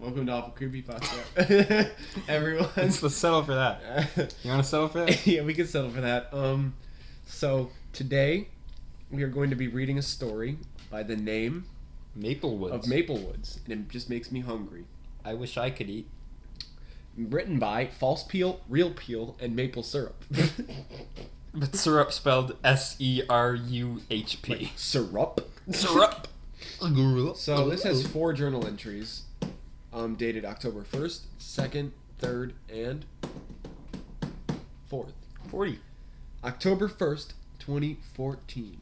Welcome to Awful Creepypasta. Everyone. Let's settle for that. You want to settle for that? Yeah, we can settle for that. So today we are going to be reading a story by the name Maplewoods. of Maplewoods, and it just makes me hungry. I wish I could eat. Written by False Peel, Real Peel, and Maple Syrup. But syrup spelled Seruhp. Like, syrup? Syrup. So this has 4 journal entries, dated October 1st, 2nd, 3rd, and 4th. 40. October 1st, 2014.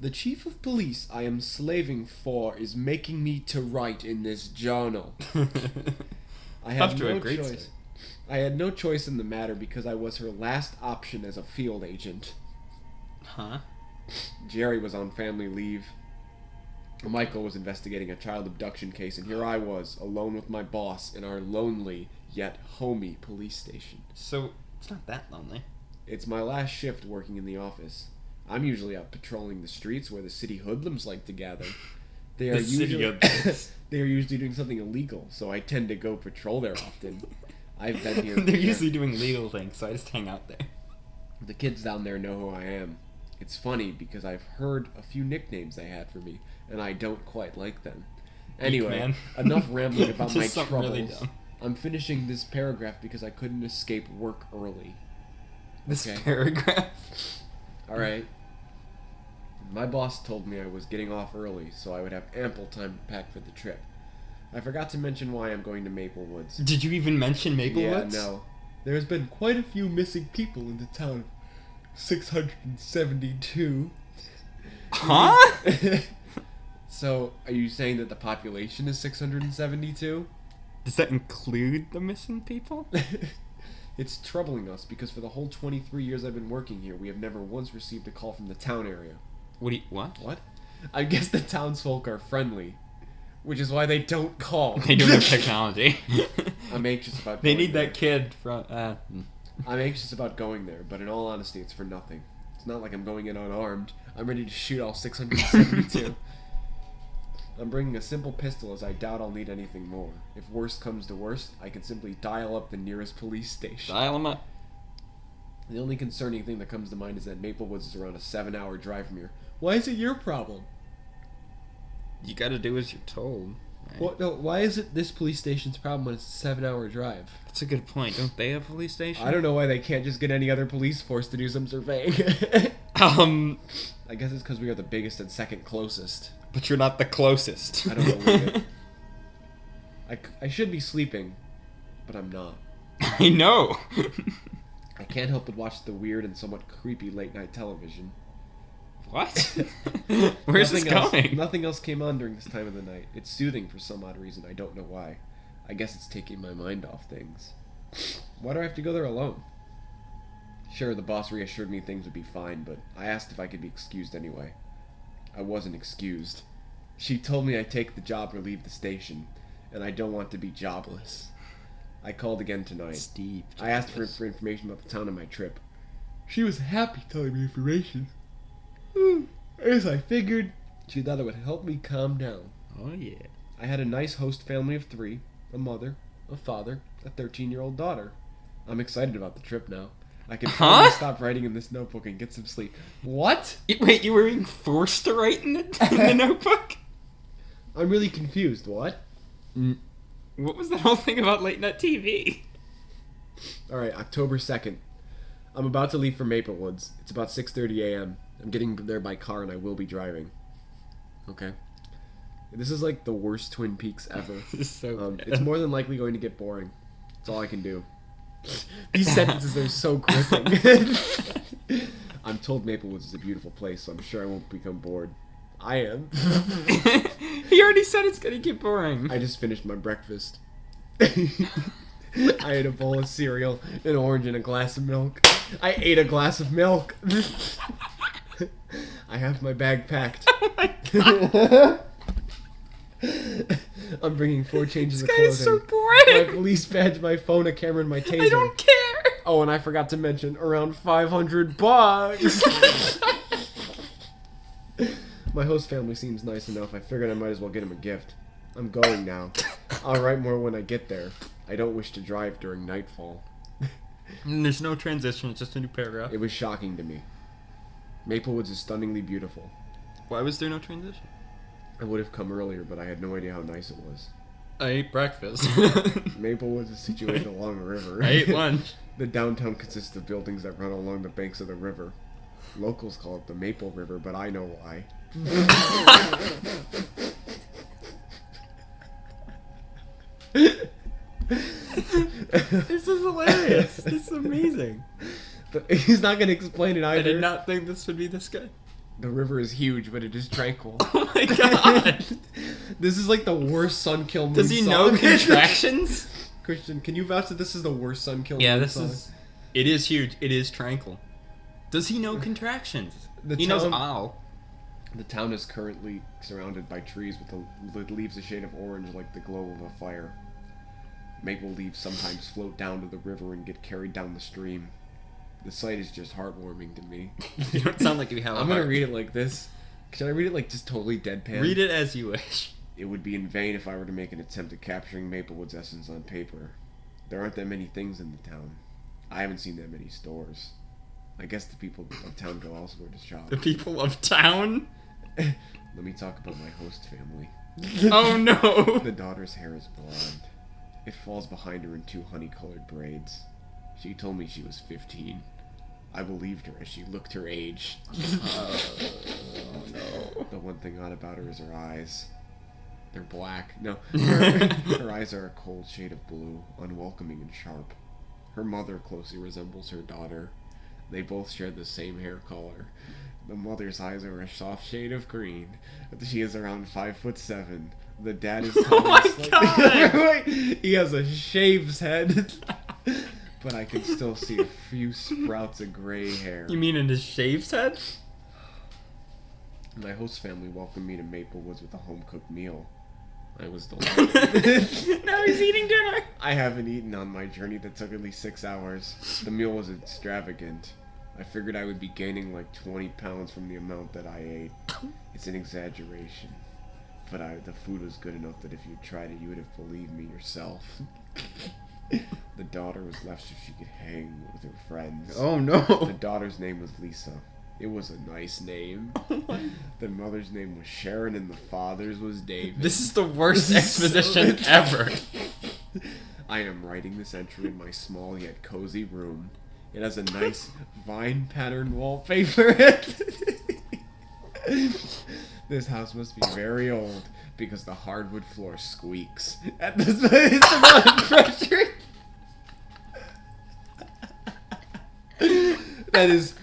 The chief of police I am slaving for is making me to write in this journal. I had no choice. I had no choice in the matter because I was her last option as a field agent. Huh? Jerry was on family leave. Michael was investigating a child abduction case, and here I was, alone with my boss in our lonely, yet homey police station. So, it's not that lonely. It's my last shift working in the office. I'm usually out patrolling the streets where the city hoodlums like to gather. They are usually doing something illegal, so I tend to go patrol there often. I've been here. They're usually doing legal things, so I just hang out there. The kids down there know who I am. It's funny because I've heard a few nicknames they had for me, and I don't quite like them. Anyway, enough rambling about my troubles. Really I'm finishing this paragraph because I couldn't escape work early. This paragraph? Alright. My boss told me I was getting off early, so I would have ample time to pack for the trip. I forgot to mention why I'm going to Maplewoods. Did you even mention Maplewoods? Yeah, no. There's been quite a few missing people in the town of 672. Huh? So, are you saying that the population is 672? Does that include the missing people? It's troubling us because for the whole 23 years I've been working here, we have never once received a call from the town area. What? What? I guess the townsfolk are friendly, which is why they don't call. They don't have technology. I'm anxious about They going need there. that kid from... I'm anxious about going there, but in all honesty, it's for nothing. It's not like I'm going in unarmed. I'm ready to shoot all 672. I'm bringing a simple pistol as I doubt I'll need anything more. If worst comes to worst, I can simply dial up the nearest police station. Dial them up. The only concerning thing that comes to mind is that Maplewoods is around a 7-hour drive from here. Why is it your problem? You gotta do as you're told. Right? Well, no, why is it this police station's problem when it's a 7-hour drive? That's a good point. Don't they have a police station? I don't know why they can't just get any other police force to do some surveying. I guess it's because we are the biggest and second closest. But you're not the closest. I don't believe it. I should be sleeping, but I'm not. I know. I can't help but watch the weird and somewhat creepy late-night television. What? Where's this going? Nothing else came on during this time of the night. It's soothing for some odd reason. I don't know why. I guess it's taking my mind off things. Why do I have to go there alone? Sure, the boss reassured me things would be fine, but I asked if I could be excused anyway. I wasn't excused. She told me I'd take the job or leave the station, and I don't want to be jobless. I called again tonight. Steve. I asked for information about the town and my trip. She was happy telling me information. As I figured, she thought it would help me calm down. Oh, yeah. I had a nice host family of 3, a mother, a father, a 13-year-old daughter. I'm excited about the trip now. I can finally stop writing in this notebook and get some sleep. What? Wait, you were being forced to write in the notebook? I'm really confused. What? What was that whole thing about late night TV? Alright, October 2nd. I'm about to leave for Maplewoods. It's about 6:30 a.m. I'm getting there by car and I will be driving. Okay. This is like the worst Twin Peaks ever. This is so it's more than likely going to get boring. That's all I can do. These sentences are so gripping. I'm told Maplewoods is a beautiful place, so I'm sure I won't become bored. I am. He already said it's gonna get boring. I just finished my breakfast. I ate a bowl of cereal, an orange, and a glass of milk. I ate a glass of milk. I have my bag packed. Oh my god. I'm bringing 4 changes of This guy clothing. is so boring. My police badge, my phone, a camera, and my taser. I don't care. Oh, and I forgot to mention, around $500. My host family seems nice enough. I figured I might as well get him a gift. I'm going now. I'll write more when I get there. I don't wish to drive during nightfall. And there's no transition, it's just a new paragraph. It was shocking to me. Maplewoods is stunningly beautiful. Why was there no transition? I would have come earlier, but I had no idea how nice it was. I ate breakfast. Maplewoods is situated along a river. I ate lunch. The downtown consists of buildings that run along the banks of the river. Locals call it the Maple River, but I know why. This is hilarious. This is amazing. But he's not going to explain it either. I did not think this would be this good. The river is huge, but it is tranquil. Oh my god. This is like the worst Sun Kill Moon Does he song. know contractions? Christian, can you vouch that this is the worst Sun Kill Yeah, Moon this song? is... It is huge. It is tranquil. Does he know contractions? He knows ow. The town is currently surrounded by trees with the leaves a shade of orange like the glow of a fire. Maple leaves sometimes float down to the river and get carried down the stream. The sight is just heartwarming to me. You don't sound like you have a I'm going to heart. read it like this. Should I read it like just totally deadpan? Read it as you wish. It would be in vain if I were to make an attempt at capturing Maplewood's essence on paper. There aren't that many things in the town. I haven't seen that many stores. I guess the people of town go elsewhere to shop. The people of town? Let me talk about my host family. Oh no! The daughter's hair is blonde. It falls behind her in 2 honey-colored braids. She told me she was 15. I believed her as she looked her age. Oh no. The one thing odd about her is her eyes. They're black. No, her eyes are a cold shade of blue, unwelcoming and sharp. Her mother closely resembles her daughter. They both share the same hair color. The mother's eyes are a soft shade of green. She is around 5'7". The dad is tall. Oh my god! He has a shave's head. But I can still see a few sprouts of gray hair. You mean in his shave's head? My host family welcomed me to Maplewoods with a home-cooked meal. I was delighted. Now he's eating dinner! I haven't eaten on my journey that took at least 6 hours. The meal was extravagant. I figured I would be gaining like 20 pounds from the amount that I ate. It's an exaggeration. But the food was good enough that if you tried it, you would have believed me yourself. The daughter was left so she could hang with her friends. Oh no! The daughter's name was Lisa. It was a nice name. The mother's name was Sharon and the father's was David. This is the worst exposition ever. I am writing this entry in my small yet cozy room. It has a nice vine pattern wallpaper. This house must be very old because the hardwood floor squeaks at the amount of pressure. That is.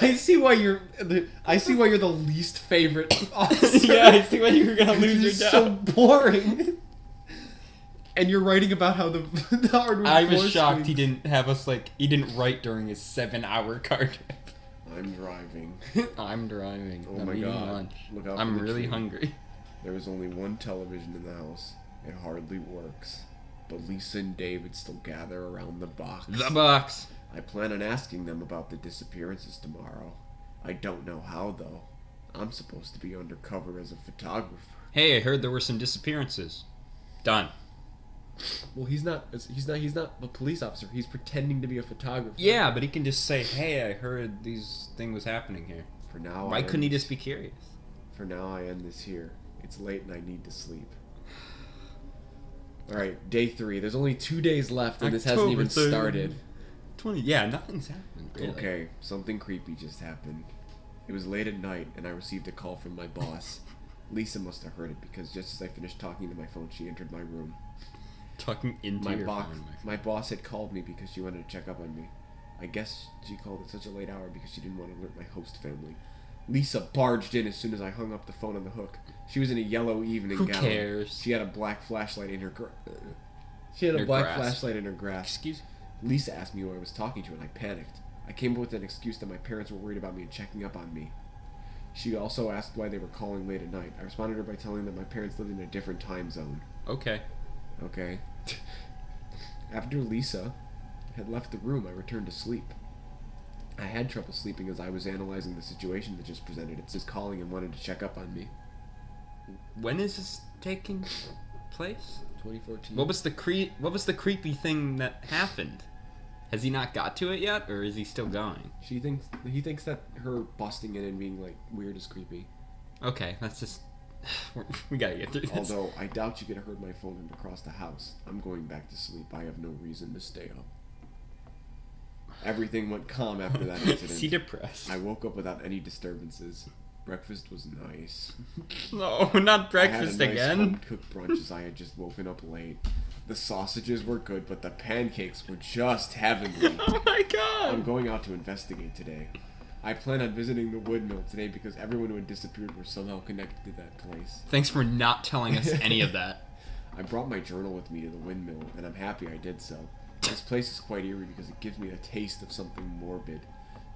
I see why you're the least favorite officer. Yeah, I see why you were gonna lose your It's job. so boring. And you're writing about how the hardwood I was floor shocked he squeaks. didn't have us he didn't write during his 7-hour car trip. I'm driving. I'm driving. Oh I'm my eating god. lunch. Look out I'm for the really tree. hungry. There is only one television in the house. It hardly works. But Lisa and David still gather around the box. The box. I plan on asking them about the disappearances tomorrow. I don't know how, though. I'm supposed to be undercover as a photographer. Hey, I heard there were some disappearances. Done. Well, he's not a police officer. He's pretending to be a photographer. Yeah, but he can just say, hey, I heard these thing was happening here. For now, Why couldn't he just be curious? For now, I end this here. It's late and I need to sleep. Alright, day 3. There's only 2 days left and this hasn't even October 3rd. started. 20. Yeah, nothing's happened. Really. Okay, something creepy just happened. It was late at night and I received a call from my boss. Lisa must have heard it because just as I finished talking to my phone, she entered my room. Talking into your phone. My boss had called me because she wanted to check up on me. I guess she called at such a late hour because she didn't want to alert my host family. Lisa barged in as soon as I hung up the phone on the hook. She was in a yellow evening Who gown. cares? She had a black flashlight in her grasp. Excuse me? Lisa asked me who I was talking to and I panicked. I came up with an excuse that my parents were worried about me and checking up on me. She also asked why they were calling late at night. I responded to her by telling them my parents lived in a different time zone. Okay. Okay. After Lisa had left the room, I returned to sleep. I had trouble sleeping as I was analyzing the situation that just presented. It's just calling and wanted to check up on me. When is this taking place? 2014. What was the creepy thing that happened? Has he not got to it yet, or is he still going? He thinks that her busting in and being like weird is creepy. Okay, that's just we gotta get through this. Although I doubt you could have heard my phone ring across the house. I'm going back to sleep. I have no reason to stay up. Everything went calm after that incident. Is he depressed? I woke up without any disturbances. Breakfast was nice. No, not breakfast I had a nice again. home-cooked brunch as I had just woken up late. The sausages were good, but the pancakes were just heavenly. Oh my god! I'm going out to investigate today. I plan on visiting the wood mill today because everyone who had disappeared were somehow connected to that place. Thanks for not telling us any of that. I brought my journal with me to the windmill, and I'm happy I did so. This place is quite eerie because it gives me a taste of something morbid.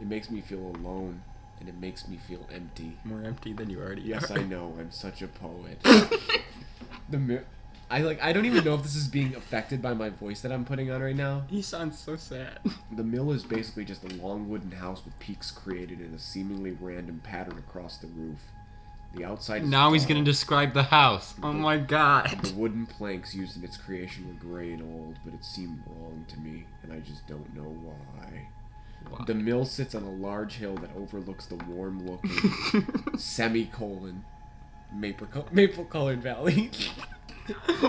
It makes me feel alone, and it makes me feel empty. More empty than you already Yes, are. I know. I'm such a poet. I don't even know if this is being affected by my voice that I'm putting on right now. He sounds so sad. The mill is basically just a long wooden house with peaks created in a seemingly random pattern across the roof. The outside is Now he's dull. gonna describe the house. Oh my god. The wooden planks used in its creation were gray and old, but it seemed wrong to me, and I just don't know why. Wow. The mill sits on a large hill that overlooks the warm-looking semicolon maple-colored valley.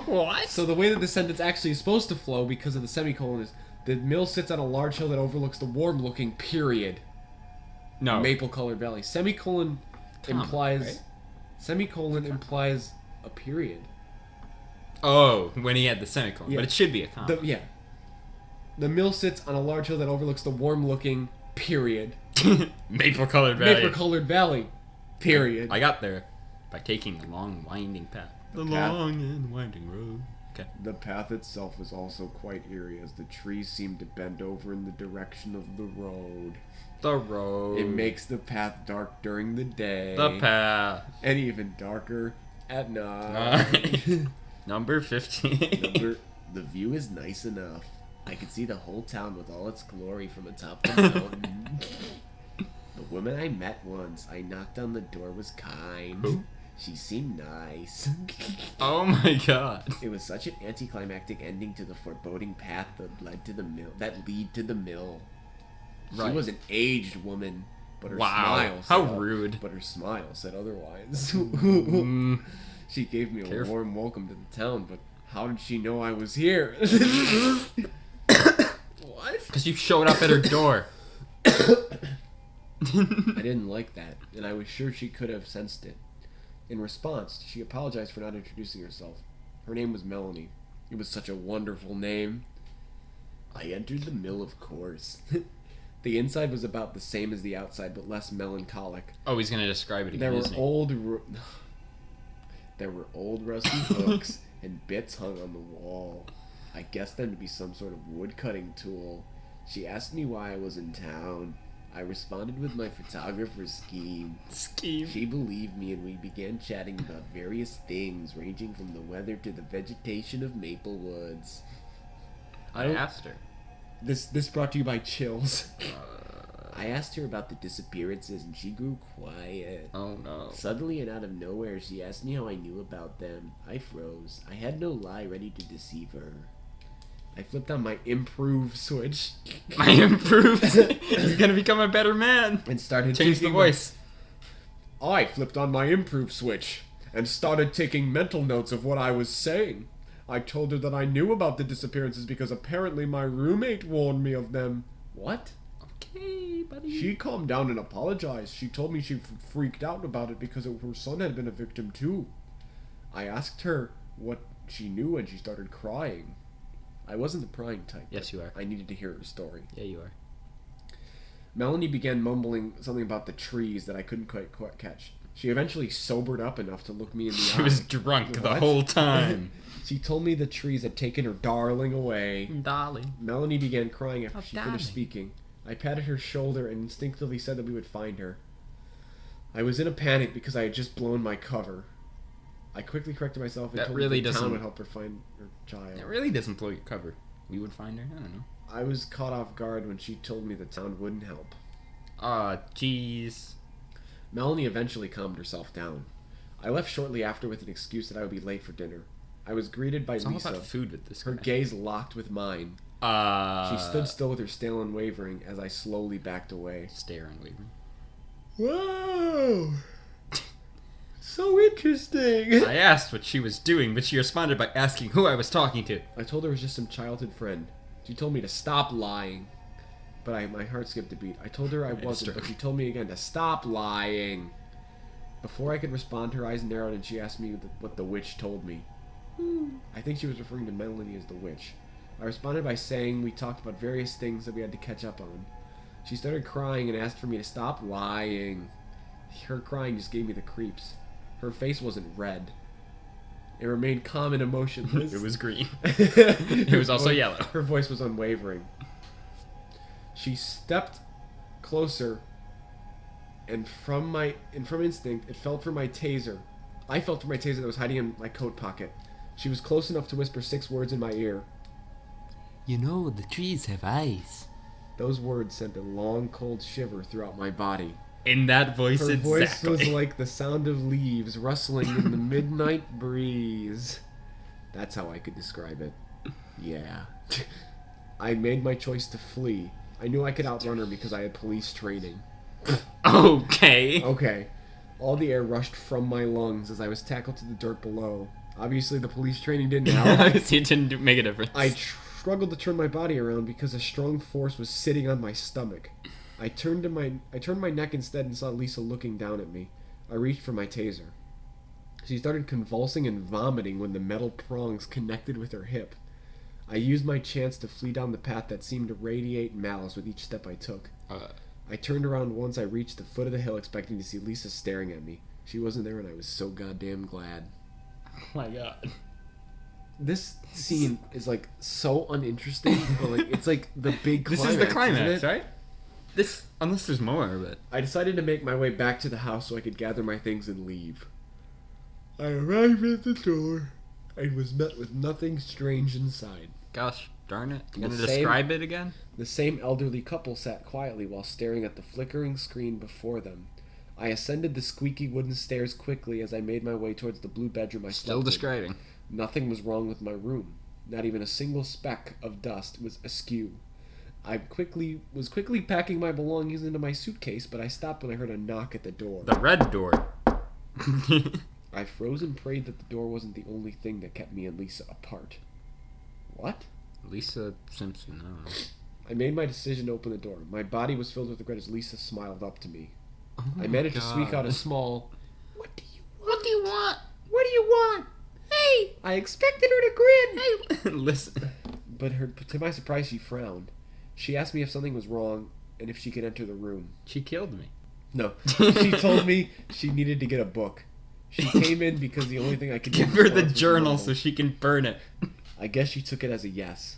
What? So the way that the sentence actually is supposed to flow because of the semicolon is the mill sits on a large hill that overlooks the warm-looking period. No. Maple-colored valley. Semicolon Comma, implies right? semicolon implies a period. Oh, when he had the semicolon. Yeah. But it should be a comma. Yeah. The mill sits on a large hill that overlooks the warm-looking period. Maple-colored valley. Maple-colored valley. Period. I got there by taking the long, winding path. The path. long and winding road. Okay. The path itself is also quite eerie as the trees seem to bend over in the direction of the road. The road. It makes the path dark during the day. the path. And even darker at night. Number 15. The view is nice enough. I can see the whole town with all its glory from atop the mountain. The woman I met once, I knocked on the door, was kind. Who? She seemed nice. Oh my god. It was such an anticlimactic ending to the foreboding path that lead to the mill. She Right. was an aged woman, but her Wow. smile How said, rude. But her smile said otherwise. Mm, She gave me a Careful. warm welcome to the town, but how did she know I was here? What? Because you showed up at her door. I didn't like that, and I was sure she could have sensed it. In response, she apologized for not introducing herself. Her name was Melanie. It was such a wonderful name. I entered the mill, of course. The inside was about the same as the outside, but less melancholic. Oh, he's going to describe it again, There were isn't he? old rusty hooks and bits hung on the wall. I guessed them to be some sort of wood-cutting tool. She asked me why I was in town. I responded with my photographer's scheme. She believed me, and we began chatting about various things, ranging from the weather to the vegetation of Maplewoods. I asked her. This brought to you by Chills. I asked her about the disappearances, and she grew quiet. Oh no. Suddenly and out of nowhere, she asked me how I knew about them. I froze. I had no lie ready to deceive her. I flipped on my improve switch. I improved. He's going to become a better man. And started Change the taking voice. I flipped on my improve switch and started taking mental notes of what I was saying. I told her that I knew about the disappearances because apparently my roommate warned me of them. What? Okay, buddy. She calmed down and apologized. She told me she freaked out about it because her son had been a victim too. I asked her what she knew and she started crying. I wasn't the prying type. Yes, you are. I needed to hear her story. Yeah, you are. Melanie began mumbling something about the trees that I couldn't quite catch. She eventually sobered up enough to look me in the eye. She was drunk the What? whole time. She told me the trees had taken her darling away. Darling. Melanie began crying after Oh, she darling. finished speaking. I patted her shoulder and instinctively said that we would find her. I was in a panic because I had just blown my cover. I quickly corrected myself and That told really her the town doesn't- would help her find her child. It really doesn't blow your cover. We would find her? I don't know. I was caught off guard when she told me the town wouldn't help. Aw, jeez. Melanie eventually calmed herself down. I left shortly after with an excuse that I would be late for dinner. I was greeted by It's Lisa. all about food with this guy. Her gaze locked with mine. She stood still with her stare unwavering as I slowly backed away. Stare unwavering. Whoa! So interesting! I asked what she was doing, but she responded by asking who I was talking to. I told her it was just some childhood friend. She told me to stop lying. But my heart skipped a beat. I told her I wasn't, but she told me again to stop lying. Before I could respond, her eyes narrowed and she asked me what the witch told me. I think she was referring to Melanie as the witch. I responded by saying we talked about various things that we had to catch up on. She started crying and asked for me to stop lying. Her crying just gave me the creeps. Her face wasn't red. It remained calm and emotionless. It was green. It was also yellow. Her voice was unwavering. She stepped closer, and from instinct, I felt for my taser that was hiding in my coat pocket. She was close enough to whisper 6 words in my ear. You know, the trees have eyes. Those words sent a long, cold shiver throughout my body. In that voice, Her exactly. voice was like the sound of leaves rustling in the midnight breeze. That's how I could describe it. Yeah. I made my choice to flee. I knew I could outrun her because I had police training. Okay. Okay. All the air rushed from my lungs as I was tackled to the dirt below. Obviously, the police training didn't help. It didn't make a difference. I struggled to turn my body around because a strong force was sitting on my stomach. I turned my neck instead and saw Lisa looking down at me. I reached for my taser. She started convulsing and vomiting when the metal prongs connected with her hip. I used my chance to flee down the path that seemed to radiate malice with each step I took. I turned around once I reached the foot of the hill expecting to see Lisa staring at me. She wasn't there and I was so goddamn glad. Oh my god. This scene is like so uninteresting, but like it's like the big climax. This is the climax, isn't it? right? This, unless there's more, but I decided to make my way back to the house so I could gather my things and leave. I arrived at the door and was met with nothing strange inside. gosh darn it. You gonna The same- describe it again? The same elderly couple sat quietly while staring at the flickering screen before them. I ascended the squeaky wooden stairs quickly as I made my way towards the blue bedroom I Still slept in. describing. Nothing was wrong with my room. Not even a single speck of dust was askew. I was quickly packing my belongings into my suitcase, but I stopped when I heard a knock at the door. The red door. I froze and prayed that the door wasn't the only thing that kept me and Lisa apart. What? Lisa Simpson, I don't know. I made my decision to open the door. My body was filled with regret as Lisa smiled up to me. Oh I my managed to God. squeak out a small, "What do you want? What do you want? What do you want? Hey!" I expected her to grin. Hey, listen. But to my surprise, she frowned. She asked me if something was wrong and if she could enter the room. She killed me. No. She told me she needed to get a book. She came in because the only thing I could do Give her the was a journal novel. so she can burn it. I guess she took it as a yes.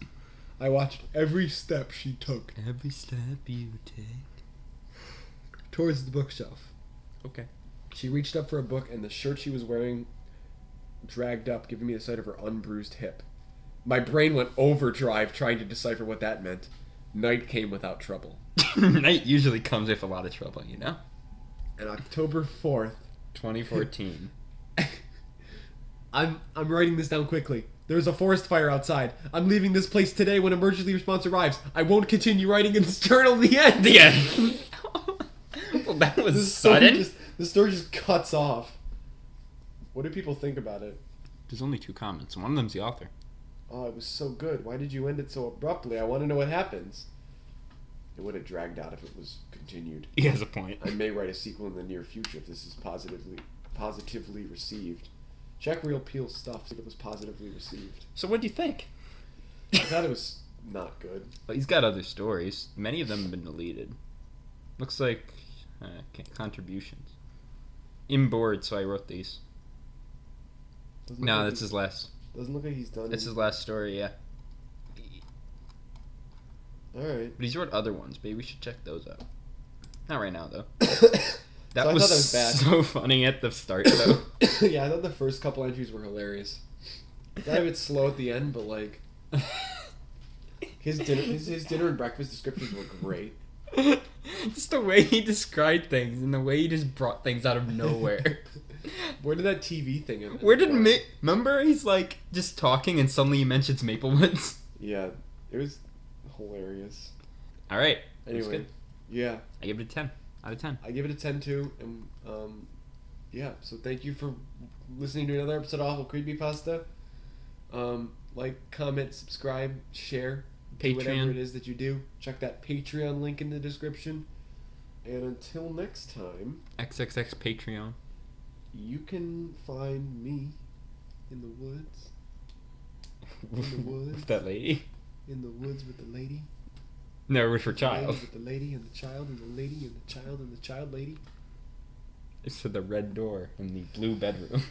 I watched every step she took Every step you take. towards the bookshelf. Okay. She reached up for a book, and the shirt she was wearing dragged up, giving me the sight of her unbruised hip. My brain went overdrive trying to decipher what that meant. Night came without trouble. Night usually comes with a lot of trouble, you know? And October 4th... 2014. I'm writing this down quickly. There's a forest fire outside. I'm leaving this place today when emergency response arrives. I won't continue writing in this journal. The end. The end. Well, that was sudden. The story just cuts off. What do people think about it? There's only 2 comments. One of them's the author. Oh, it was so good. Why did you end it so abruptly? I want to know what happens. It would have dragged out if it was continued. He has a point. I may write a sequel in the near future if this is positively received. Check Real Peel's stuff, see if it was positively received. So what do you think? I thought it was not good. Well, he's got other stories. Many of them have been deleted. Looks like contributions. I'm bored, so I wrote these. Doesn't No, look that's his last. Doesn't look like he's done. That's his last story, yeah. Alright. But he's wrote other ones. Maybe we should check those out. Not right now, though. So I was thought that was bad. so funny at the start, though. Yeah, I thought the first couple entries were hilarious. Got a bit slow at the end, but like his dinner and breakfast descriptions were great. Just the way he described things and the way he just brought things out of nowhere. Where did that TV thing? Where did remember he's like just talking and suddenly he mentions Maplewoods. Yeah, it was hilarious. All right. Anyway, good. Yeah, I give it a 10 out of 10. I give it a 10 too, and yeah. So thank you for listening to another episode of Awful Creepypasta. Like, comment, subscribe, share, do whatever Patreon. it is that you do. Check that Patreon link in the description. And until next time, XXX Patreon. you can find me in the woods. In the woods. With that lady? In the woods with the lady. No, with her The child. lady with the lady and the child and the lady and the child and the child lady. It's to the red door in the blue bedroom.